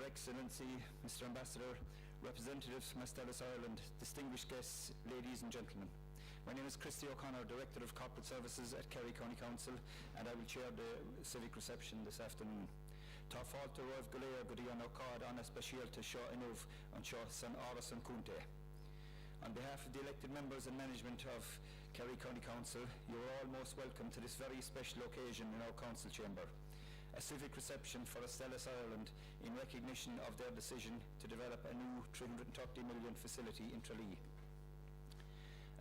Your Excellency, Mr. Ambassador, representatives from Astellas Ireland, distinguished guests, ladies and gentlemen. My name is Christy O'Connor, Director of Corporate Services at Kerry County Council, and I will chair the civic reception this afternoon. Tá fáilte roimh go léir go dtí an ócáid anna speisialta seo inmh an seo san áras an cúnta. On behalf of the elected members and management of Kerry County Council, you are all most welcome to this very special occasion in our council chamber. A civic reception for Astellas Ireland in recognition of their decision to develop a new $330 million facility in Tralee.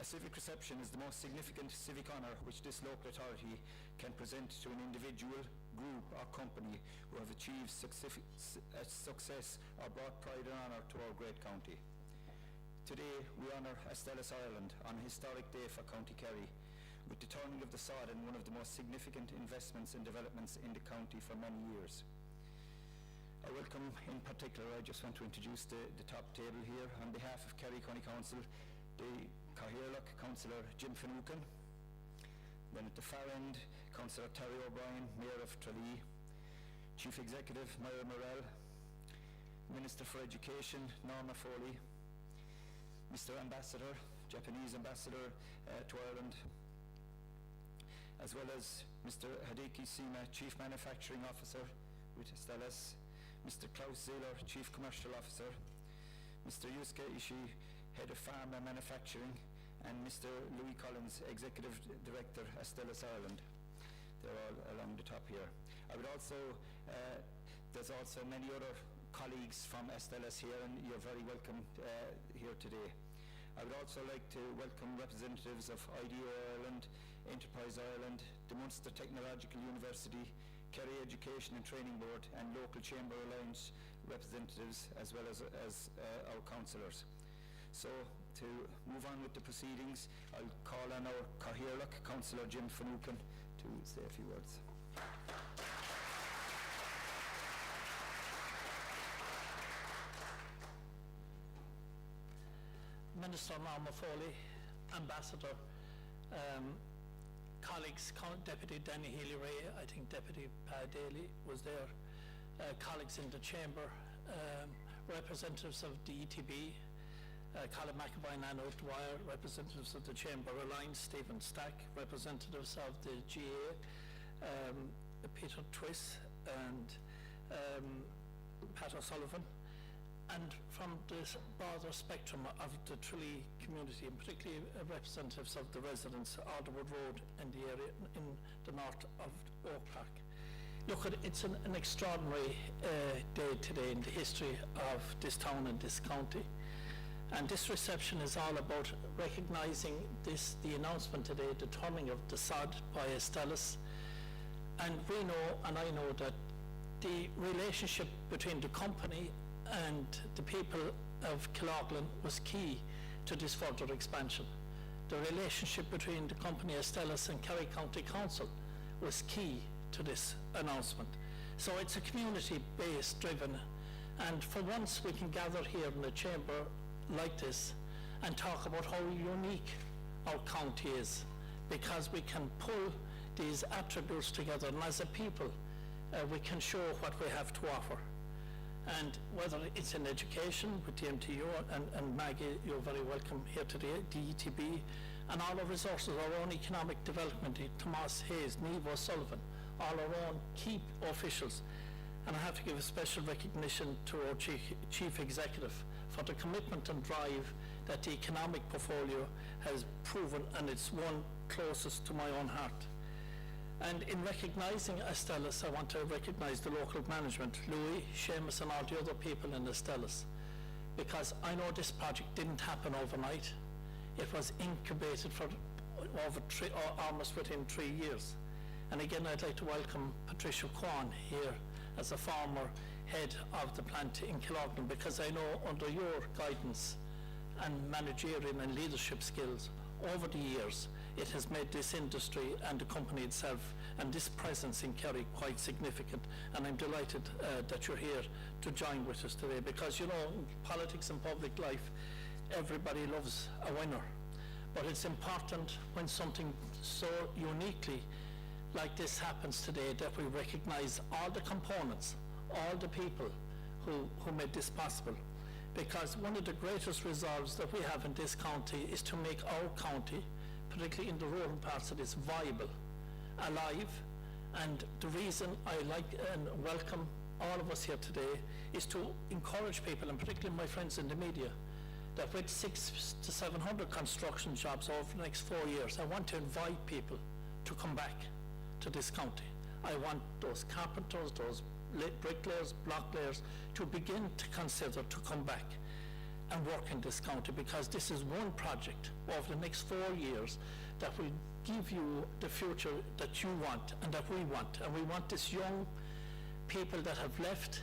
A civic reception is the most significant civic honour which this local authority can present to an individual, group or company who have achieved success or brought pride and honour to our great county. Today we honour Astellas Ireland on a historic day for County Kerry, with the turning of the sod and one of the most significant investments and developments in the county for many years. I welcome in particular, I just want to introduce the top table here on behalf of Kerry County Council, the Cllr Councillor Jim Fukan, then at the far end, Councillor Terry O'Brien, Mayor of Tralee, Chief Executive Moira Murrell, Minister for Education Norma Foley, Mr. Ambassador, Japanese Ambassador to Ireland, as well as Mr. Hideki Sima, Chief Manufacturing Officer with Astellas, Mr. Klaus Zehler, Chief Commercial Officer, Mr. Yusuke Ishii, Head of Pharma Manufacturing, and Mr. Louis Collins, Executive Director, Astellas Ireland. They're all along the top here. I would also, there's also many other colleagues from Astellas here, and you're very welcome here today. I would also like to welcome representatives of IDEO Ireland, Enterprise Ireland, the Munster Technological University, Kerry Education and Training Board, and local Chamber Alliance representatives, as well as our councillors. So, to move on with the proceedings, I'll call on our Cllr Councillor Jim Fukan to say a few words. Minister Norma Foley, Ambassador, colleagues, Deputy Danny Healy-Ray, I think Deputy Daly was there, colleagues in the Chamber, representatives of the ETB, Colin McAvoy and Anna Dwyer, representatives of the Chamber Alliance, Stephen Stack, representatives of the GA, Peter Twiss and Pat O'Sullivan, and from this broader spectrum of the Tralee community, and particularly representatives of the residents of Alderwood Road and the area in the north of Oak Park. Look, it's an extraordinary day today in the history of this town and this county. And this reception is all about recognising the announcement today, the turning of the sod by Astellas. And we know, and I know, that the relationship between the company and the people of Killorglin was key to this further expansion. The relationship between the company Astellas and Kerry County Council was key to this announcement. So it's a community-based driven, and for once we can gather here in the chamber like this and talk about how unique our county is, because we can pull these attributes together, and as a people we can show what we have to offer. And whether it's in education with the MTU, and Maggie, you're very welcome here today, the ETB, and all our resources, our own economic development, Tomas Hayes, Niamh O'Sullivan, all our own key officials. And I have to give a special recognition to our Chief Executive for the commitment and drive that the economic portfolio has proven, and it's one closest to my own heart. And in recognising Astellas, I want to recognise the local management, Louis, Seamus and all the other people in Astellas, because I know this project didn't happen overnight. It was incubated for almost within 3 years. And again, I'd like to welcome Patricia Kwan here as a former head of the plant in Killorglin, because I know under your guidance and managerial and leadership skills over the years, it has made this industry and the company itself and this presence in Kerry quite significant. And I'm delighted that you're here to join with us today, because you know, in politics and public life, everybody loves a winner. But it's important when something so uniquely like this happens today that we recognise all the components, all the people who who made this possible. Because one of the greatest resolves that we have in this county is to make our county, particularly in the rural parts of this, viable, alive. And the reason I like and welcome all of us here today is to encourage people, and particularly my friends in the media, that with 600 to 700 construction jobs over the next 4 years, I want to invite people to come back to this county. I want those carpenters, those bricklayers, blocklayers to begin to consider to come back and work in this county, because this is one project over the next 4 years that will give you the future that you want and that we want. And we want this young people that have left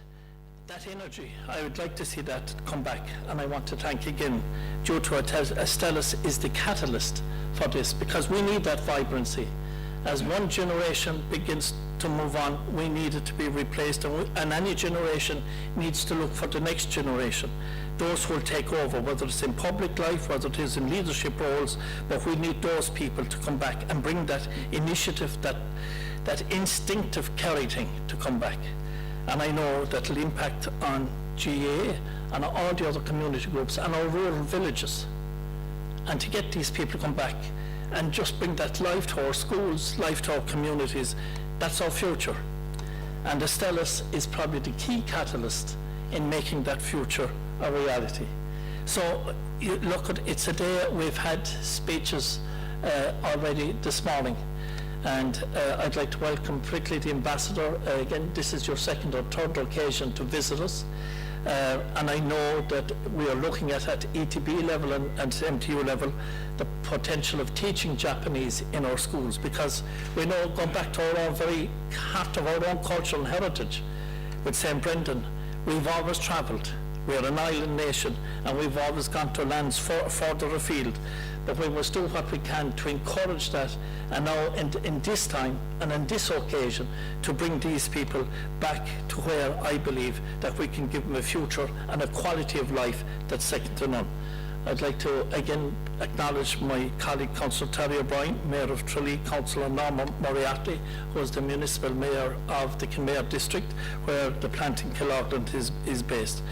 that energy. I would like to see that come back, and I want to thank again due to Astellas is the catalyst for this, because we need that vibrancy. As one generation begins to move on, we need it to be replaced, and any generation needs to look for the next generation, those who will take over, whether it's in public life, whether it is in leadership roles, but we need those people to come back and bring that initiative, that instinctive Kerry thing to come back. And I know that will impact on GA and all the other community groups and our rural villages. And to get these people to come back and just bring that life to our schools, life to our communities, that's our future. And Astellas is probably the key catalyst in making that future a reality. So you look at, it's a day we've had speeches already this morning. And I'd like to welcome particularly the ambassador. Again, this is your second or third occasion to visit us. And I know that we are looking at ETB level and MTU level the potential of teaching Japanese in our schools, because we know, going back to our own very heart of our own cultural heritage with St. Brendan, we've always travelled. We're an island nation and we've always gone to lands further afield. But we must do what we can to encourage that, and now in this time and in this occasion to bring these people back to where I believe that we can give them a future and a quality of life that's second to none. I'd like to again acknowledge my colleague Councillor Terry O'Brien, Mayor of Tralee, Councillor Norma Moriarty, who is the municipal mayor of the Killorglin district, where the plant in Killorglin is based.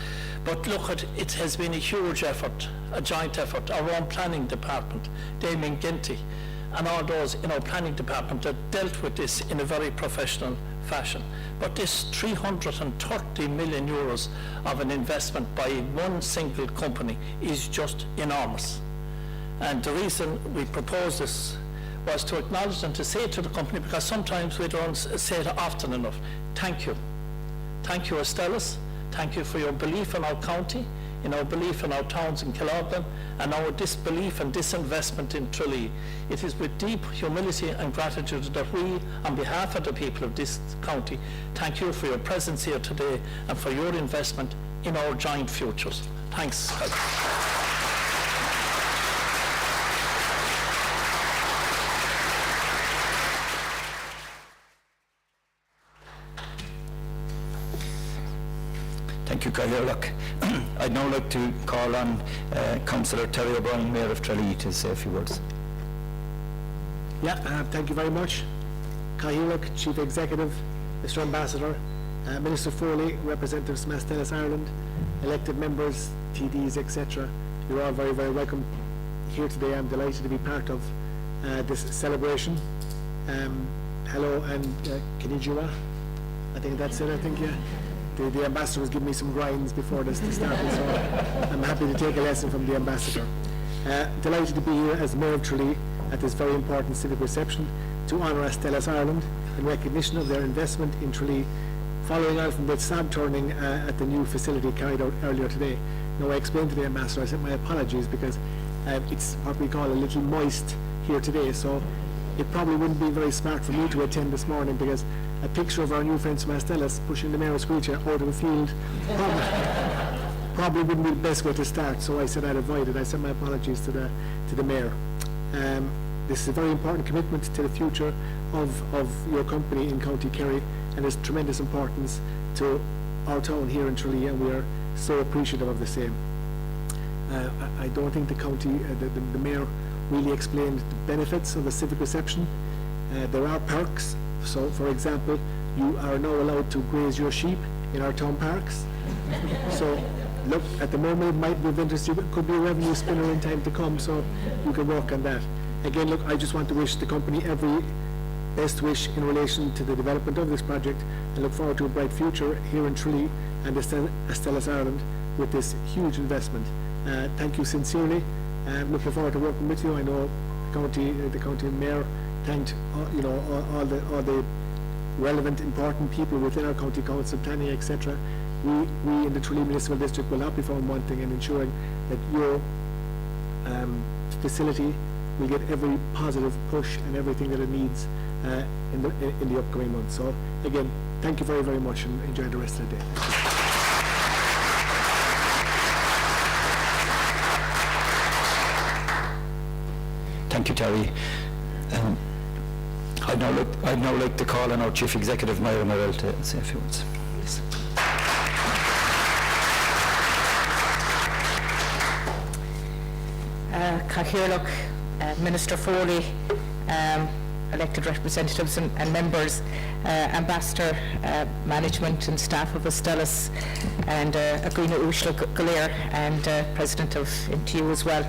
But look, it has been a huge effort, a joint effort. Our own planning department, Damien Genty, and all those in our planning department that dealt with this in a very professional fashion. But this 330 million euros of an investment by one single company is just enormous. And the reason we proposed this was to acknowledge and to say to the company, because sometimes we don't say it often enough, thank you. Thank you, Astellas. Thank you for your belief in our county, in our belief in our towns in Killorglin, and our disbelief and disinvestment in Tralee. It is with deep humility and gratitude that we, on behalf of the people of this county, thank you for your presence here today and for your investment in our joint futures. Thanks. Thank you, Cllr. I'd now like to call on Councillor Terry O'Brien, Mayor of Tralee, to say a few words. Yeah, thank you very much. Cllr, Chief Executive, Mr. Ambassador, Minister Foley, representatives from Astellas Ireland, elected members, TDs, etc. You're all very, very welcome here today. I'm delighted to be part of this celebration. Hello and konnichiwa. I think that's it, I think, yeah. The ambassador was giving me some grinds before this started, so I'm happy to take a lesson from the ambassador. Delighted to be here as Mayor of Tralee at this very important civic reception to honour Astellas Ireland in recognition of their investment in Tralee, following on from the sad turning at the new facility carried out earlier today. Now, I explained to the ambassador, I sent my apologies because it's what we call a little moist here today, so it probably wouldn't be very smart for me to attend this morning, because a picture of our new friends from Astellas pushing the mayor's wheelchair out of the field probably wouldn't be the best way to start, so I said I'd avoid it. I sent my apologies to the mayor. This is a very important commitment to the future of your company in County Kerry, and there's tremendous importance to our town here in Tralee, and we are so appreciative of the same. I don't think the mayor really explained the benefits of a civic reception. There are perks. So, for example, you are now allowed to graze your sheep in our town parks. So, look, at the moment it might be of interest, it could be a revenue spinner in time to come, so you can work on that. Again, look, I just want to wish the company every best wish in relation to the development of this project, and look forward to a bright future here in Tralee and Astellas Ireland with this huge investment. Thank you sincerely. Looking forward to working with you. I know the county mayor thanked all the relevant, important people within our county council, planning, etc. We in the Tralee Municipal District will not be found wanting in ensuring that your facility will get every positive push and everything that it needs in the upcoming months. So again, thank you very, very much, and enjoy the rest of the day. Thank you, Terry. I'd now like to call on our Chief Executive, Moira Murrell, to say a few words. Please. Killorglin, Minister Foley, elected representatives and members, Ambassador, management and staff of Astellas, and Cllr, and President of MTU as well.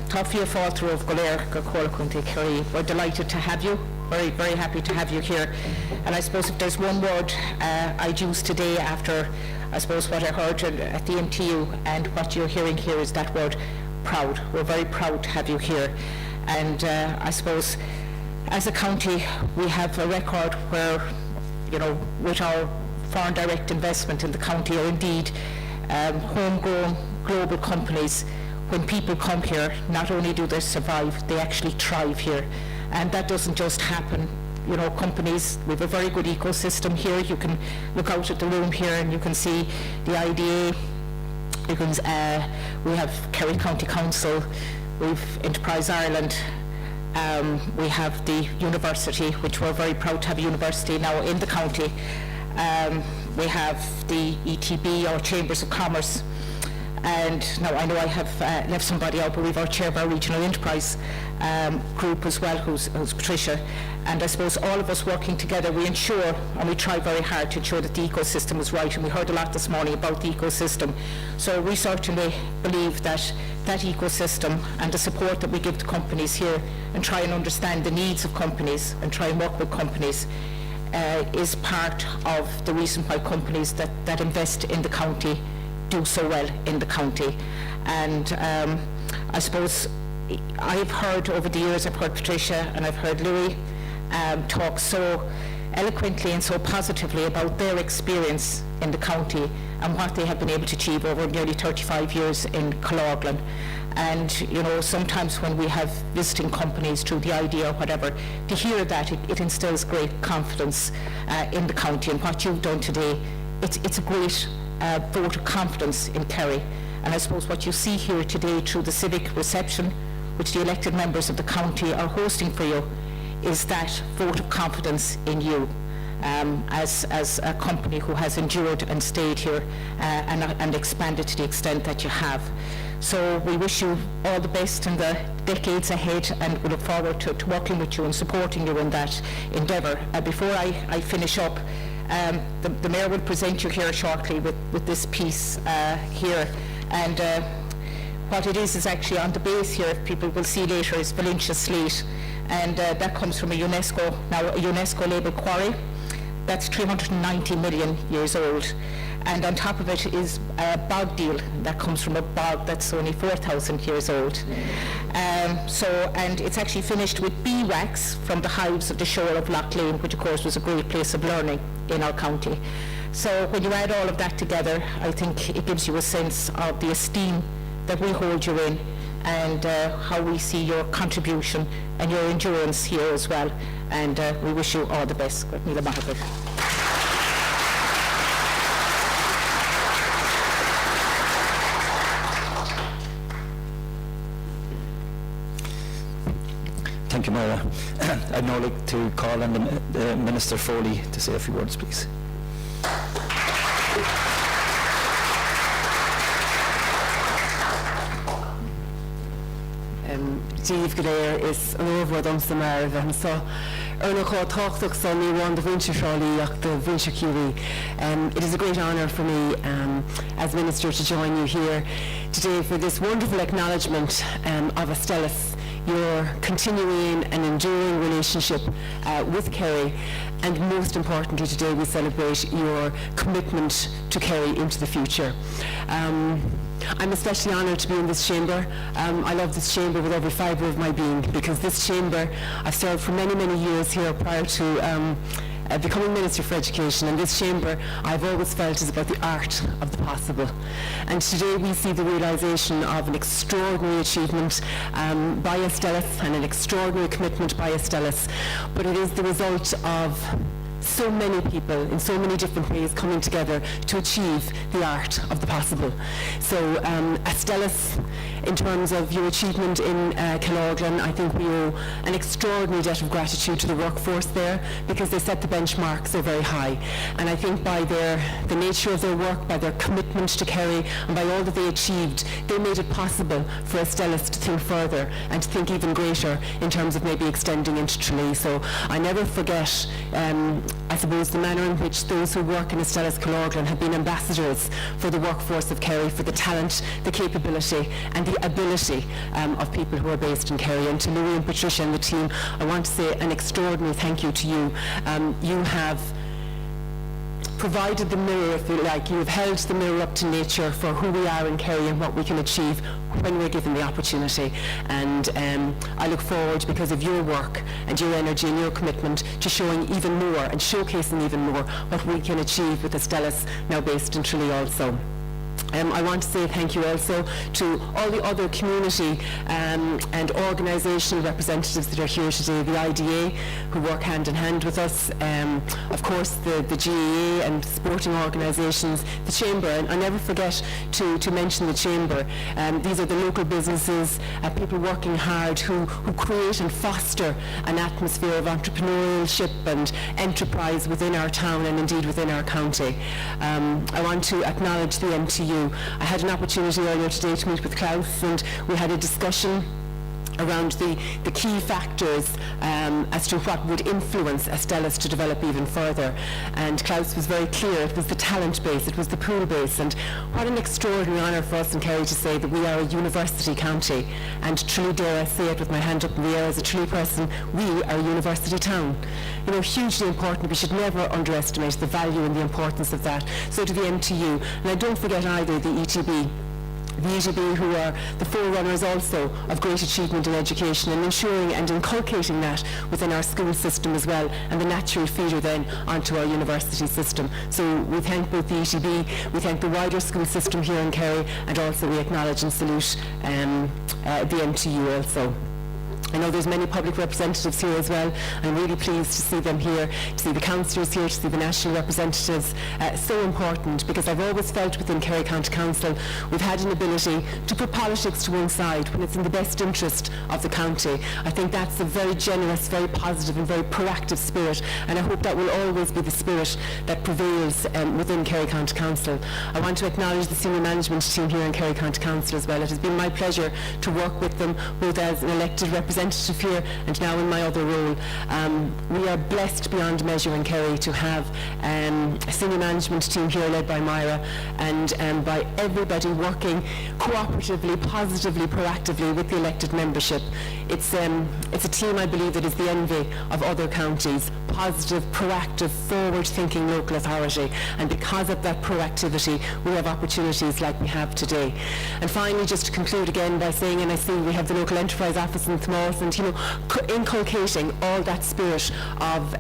Toffia Falter of Cllr, Kerry, we're delighted to have you. Very, very happy to have you here. And I suppose if there's one word I'd use today after, I suppose, what I heard at the MTU and what you're hearing here is that word, proud. We're very proud to have you here. And I suppose as a county we have a record where, with our foreign direct investment in the county, or indeed homegrown global companies, when people come here, not only do they survive, they actually thrive here. And that doesn't just happen. Companies, we have a very good ecosystem here. You can look out at the room here and you can see the IDA. We have Kerry County Council, we've Enterprise Ireland, we have the university, which we're very proud to have a university now in the county. We have the ETB, our Chambers of Commerce, and now I know I have left somebody out, but we've our chair of our regional enterprise group as well, who's Patricia. And I suppose all of us working together, we ensure, and we try very hard to ensure that the ecosystem is right, and we heard a lot this morning about the ecosystem. So we certainly believe that that ecosystem and the support that we give to companies here and try and understand the needs of companies and try and work with companies is part of the reason why companies that invest in the county do so well in the county. And I suppose I've heard over the years, I've heard Patricia and I've heard Louis talk so eloquently and so positively about their experience in the county and what they have been able to achieve over nearly 35 years in Killorglin. And sometimes when we have visiting companies through the idea or whatever, to hear that it instills great confidence in the county. And what you've done today, it's a great vote of confidence in Kerry. And I suppose what you see here today through the civic reception, which the elected members of the county are hosting for you, is that vote of confidence in you as a company who has endured and stayed here and expanded to the extent that you have. So we wish you all the best in the decades ahead, and we look forward to working with you and supporting you in that endeavour. Before I finish up, the Mayor will present you here shortly with this piece here. And what it is actually on the base here, if people will see later, is Valencia slate. And that comes from a UNESCO labelled quarry. That's 390 million years old. And on top of it is a bog deal that comes from a bog that's only 4,000 years old. And it's actually finished with bee wax from the hives of the shore of Loch Lane, which of course was a great place of learning in our county. So when you add all of that together, I think it gives you a sense of the esteem that we hold you in, and how we see your contribution and your endurance here as well. And we wish you all the best. Thank you, Moira. I'd now like to call on the Minister Foley to say a few words, please. Cllr is an overwhelming so Ernocho Talktuk Sunny won the Vinci Tralee the Vinci Kerry. It is a great honour for me as Minister to join you here today for this wonderful acknowledgement of Astellas, your continuing and enduring relationship with Kerry, and most importantly today we celebrate your commitment to Kerry into the future. I'm especially honoured to be in this chamber. I love this chamber with every fibre of my being, because this chamber, I've served for many, many years here prior to becoming Minister for Education, and this chamber I've always felt is about the art of the possible. And today we see the realisation of an extraordinary achievement by Astellas and an extraordinary commitment by Astellas, but it is the result of so many people in so many different ways coming together to achieve the art of the possible. So Astellas, in terms of your achievement in Killorglin, I think we owe an extraordinary debt of gratitude to the workforce there, because they set the benchmark so very high. And I think by the nature of their work, by their commitment to Kerry, and by all that they achieved, they made it possible for Astellas to think further and to think even greater in terms of maybe extending into Tralee. So I never forget I suppose the manner in which those who work in Astellas Cllr have been ambassadors for the workforce of Kerry, for the talent, the capability and the ability of people who are based in Kerry. And to Louis and Patricia and the team, I want to say an extraordinary thank you to you. You have provided the mirror, if you like. You have held the mirror up to nature for who we are in Kerry and what we can achieve when we're given the opportunity. And I look forward, because of your work and your energy and your commitment, to showing even more and showcasing even more what we can achieve with Astellas, now based in Tralee also. I want to say thank you also to all the other community and organisational representatives that are here today, the IDA, who work hand in hand with us, of course the GAA and sporting organisations, the Chamber, and I never forget to mention the Chamber. These are the local businesses, people working hard who create and foster an atmosphere of entrepreneurship and enterprise within our town and indeed within our county. I want to acknowledge the MTU. I had an opportunity earlier today to meet with Klaus, and we had a discussion around the key factors as to what would influence Astellas to develop even further. And Klaus was very clear. It was the talent base, it was the pool base, and what an extraordinary honour for us in Kerry to say that we are a university county. And Tralee, dare I say it with my hand up in the air as a Tralee person, we are a university town. You know, hugely important. We should never underestimate the value and the importance of that. So to the MTU, and I don't forget either the ETB. The ETB, who are the forerunners also of great achievement in education, and ensuring and inculcating that within our school system as well, and the natural feeder then onto our university system. So we thank both the ETB, we thank the wider school system here in Kerry, and also we acknowledge and salute the MTU also. I know there's many public representatives here as well. I'm really pleased to see them here, to see the councillors here, to see the national representatives. So important, because I've always felt within Kerry County Council we've had an ability to put politics to one side when it's in the best interest of the county. I think that's a very generous, very positive and very proactive spirit, and I hope that will always be the spirit that prevails within Kerry County Council. I want to acknowledge the senior management team here in Kerry County Council as well. It has been my pleasure to work with them, both as an elected representative here and now in my other role. We are blessed beyond measure in Kerry to have a senior management team here led by Moira, and by everybody working cooperatively, positively, proactively with the elected membership. It's a team, I believe, that is the envy of other counties. Positive, proactive, forward-thinking local authority, and because of that proactivity we have opportunities like we have today. And finally, just to conclude again by saying, and I see we have the local enterprise office in Thmorth, and you know, inculcating all that spirit of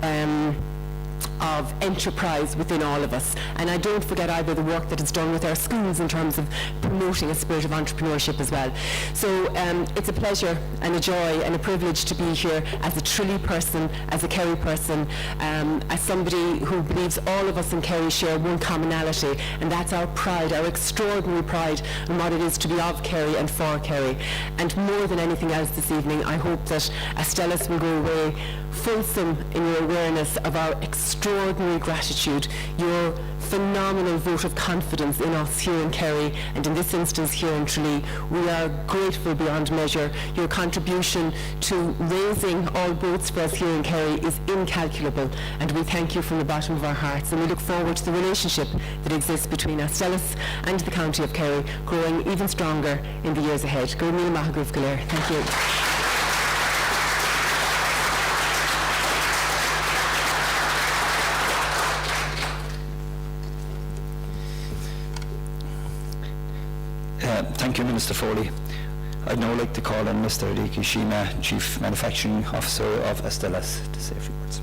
enterprise within all of us. And I don't forget either the work that is done with our schools in terms of promoting a spirit of entrepreneurship as well. So it's a pleasure and a joy and a privilege to be here as a Tralee person, as a Kerry person, as somebody who believes all of us in Kerry share one commonality, and that's our pride, our extraordinary pride in what it is to be of Kerry and for Kerry. And more than anything else this evening, I hope that Astellas will go away fulsome in your awareness of our extraordinary extraordinary gratitude, your phenomenal vote of confidence in us here in Kerry, and in this instance here in Tralee. We are grateful beyond measure. Your contribution to raising all boats for us here in Kerry is incalculable, and we thank you from the bottom of our hearts, and we look forward to the relationship that exists between Astellas and the County of Kerry growing even stronger in the years ahead. Go Mille Maithagh Cllr. Thank you. Thank you, Minister Foley. I'd now like to call on Mr. Rushima, Chief Manufacturing Officer of Astellas, to say a few words.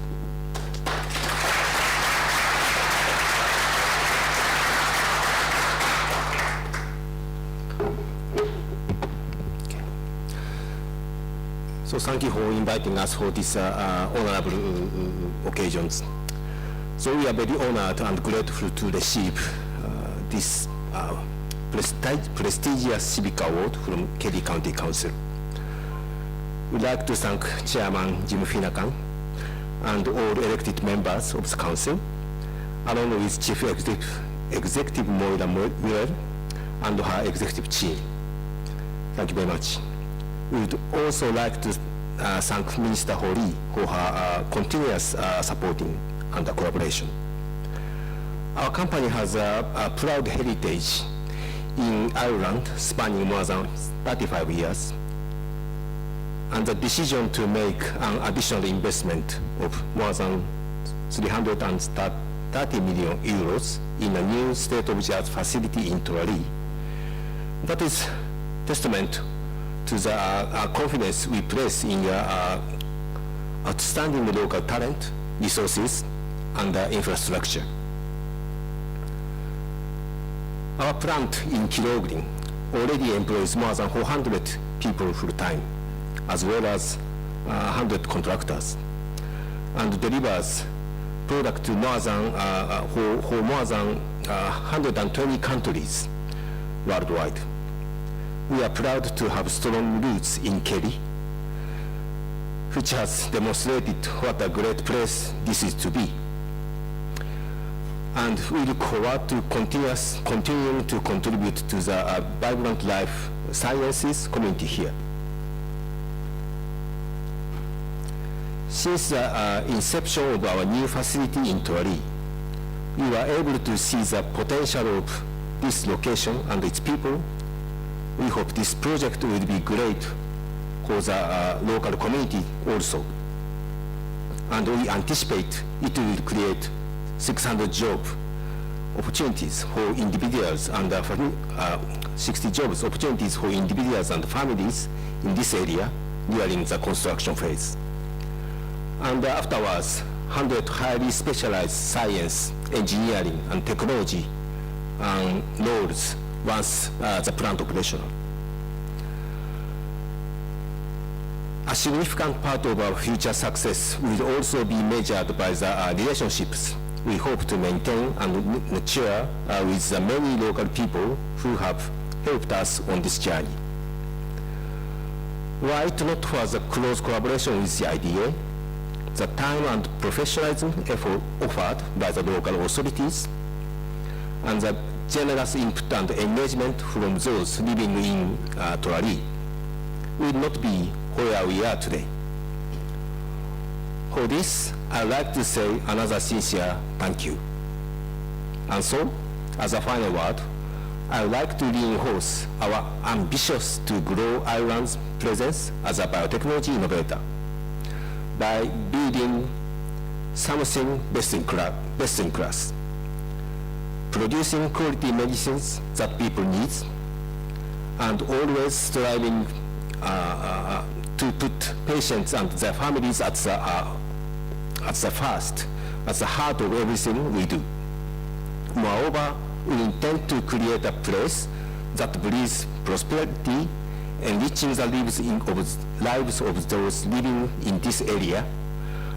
So thank you for inviting us for this honorable occasions. So we are very honored and grateful to receive this prestigious Civic Award from Kerry County Council. We'd like to thank Chairman Jim Finnegan and all elected members of the Council, along with Chief Executive Moira Murrell and her executive team. Thank you very much. We would also like to thank Minister Foley for her continuous supporting and collaboration. Our company has a proud heritage in Ireland spanning more than 35 years, and the decision to make an additional investment of more than 330 million euros in a new state-of-the-art facility in Tralee, that is testament to the confidence we place in your outstanding local talent, resources, and infrastructure. Our plant in Killorglin already employs more than 400 people full-time, as well as 100 contractors, and delivers product to more than, for more than 120 countries worldwide. We are proud to have strong roots in Kerry, which has demonstrated what a great place this is to be. And we look forward to continuing to contribute to the vibrant life sciences community here. Since the inception of our new facility in Tralee, we were able to see the potential of this location and its people. We hope this project will be great for the local community also. And we anticipate it will create 600 job opportunities for individuals and 60 jobs opportunities for individuals and families in this area during the construction phase. And afterwards, 100 highly specialized science, engineering, and technology roles once the plant operational. A significant part of our future success will also be measured by the relationships we hope to maintain and nurture with the many local people who have helped us on this journey. Were it not for the close collaboration with the IDA, the time and professionalism effort offered by the local authorities, and the generous input and engagement from those living in Tralee, we would not be where we are today. For this, I'd like to say another sincere thank you. And so, as a final word, I would like to reinforce our ambitions to grow Ireland's presence as a biotechnology innovator by building something best in class, producing quality medicines that people need, and always striving to put patients and their families at the heart of everything we do. Moreover, we intend to create a place that breeds prosperity, enriching the lives of those living in this area,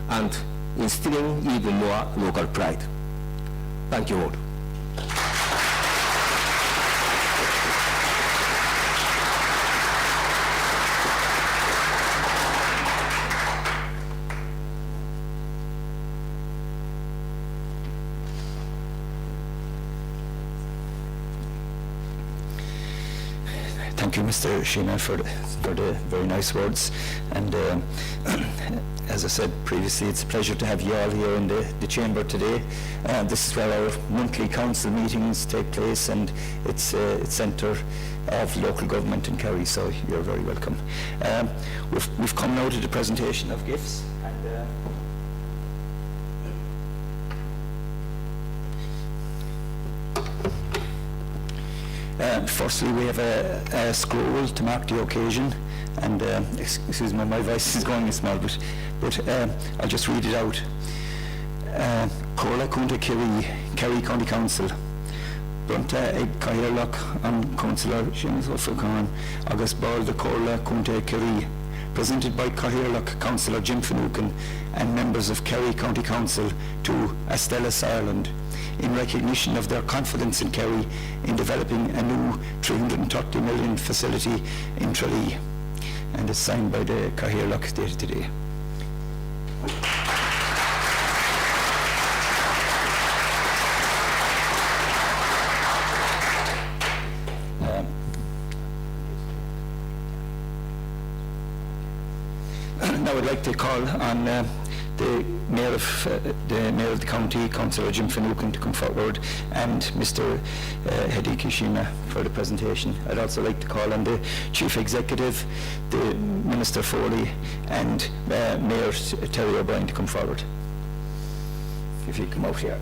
and instilling even more local pride. Thank you all. Thank you, Mr. Sheena, for the very nice words. And as I said previously, it's a pleasure to have you all here in the chamber today. This is where our monthly council meetings take place, and it's centre of local government in Kerry, so you're very welcome. We've come now to the presentation of gifts. Firstly, we have a scroll to mark the occasion, and excuse me, my voice is going small, but I'll just read it out. Cllr Cúnta Kerry County Council. Brunta ag Killorglin an Councillor James Fukan, August Ball the Cllr Cúnta Kerry, presented by Killorglin Councillor Jim Finucane and members of Kerry County Council to Astellas, Ireland, in recognition of their confidence in Kerry in developing a new 330 million facility in Tralee. And it's signed by the Killorglin dated today. Now I'd like to call on the Mayor of the County, Councillor Jim Finucane, to come forward, and Mr. Rushima for the presentation. I'd also like to call on the Chief Executive, the Minister Foley, and Mayor Terry O'Brien to come forward. If you come out here.